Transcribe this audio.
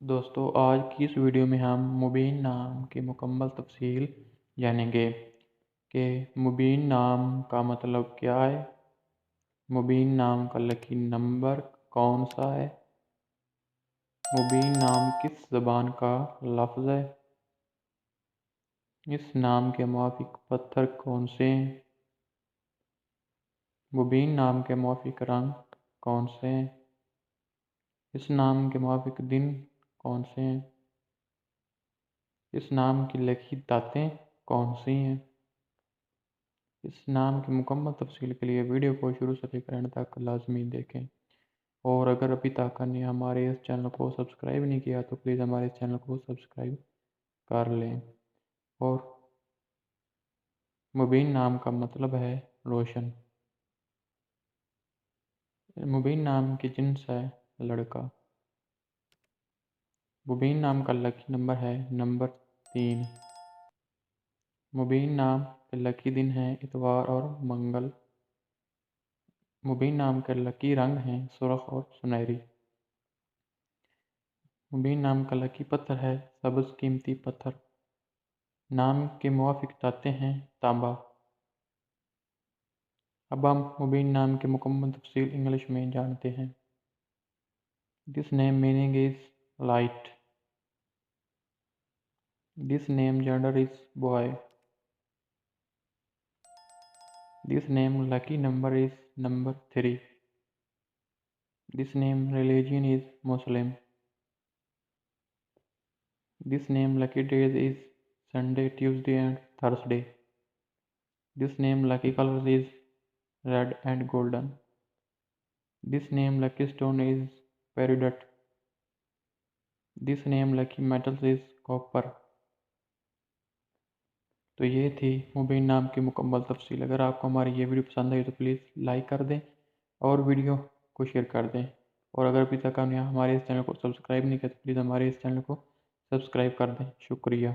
دوستو آج کی اس ویڈیو میں ہم مبین نام کی مکمل تفصیل جانیں گے کہ مبین نام کا مطلب کیا ہے، مبین نام کا لکی نمبر کون سا ہے، مبین نام کس زبان کا لفظ ہے، اس نام کے موافق پتھر کون سے ہیں، مبین نام کے موافق رنگ کون سے ہیں، اس نام کے موافق دن کون سے ہیں، اس نام کی لکی داتیں کون سی ہیں۔ اس نام کی مکمل تفصیل کے لیے ویڈیو کو شروع سے لے کر اینڈ تک لازمی دیکھیں، اور اگر ابھی تک نے ہمارے اس چینل کو سبسکرائب نہیں کیا تو پلیز ہمارے اس چینل کو سبسکرائب کر لیں۔ اور مبین نام کا مطلب ہے روشن۔ مبین نام کی جنس ہے لڑکا۔ مبین نام کا لکی نمبر ہے نمبر 3۔ مبین نام کے لکی دن ہیں اتوار اور منگل۔ مبین نام کے لکی رنگ ہیں سرخ اور سنہری۔ مبین نام کا لکی پتھر ہے سبز قیمتی پتھر۔ نام کے موافق دھاتیں ہیں تانبا۔ اب ہم مبین نام کی مکمل تفصیل انگلش میں جانتے ہیں۔ This name meaning is light. This name gender is boy. This name lucky number is number 3. This name religion is Muslim. This name lucky days is Sunday, Tuesday and Thursday. This name lucky colors is red and golden. This name lucky stone is peridot. This name lucky metals is copper. تو یہ تھی مبین نام کی مکمل تفصیل۔ اگر آپ کو ہماری یہ ویڈیو پسند آئی تو پلیز لائک کر دیں اور ویڈیو کو شیئر کر دیں، اور اگر ابھی تک آپ نے ہمارے اس چینل کو سبسکرائب نہیں کیا تو پلیز ہمارے اس چینل کو سبسکرائب کر دیں۔ شکریہ۔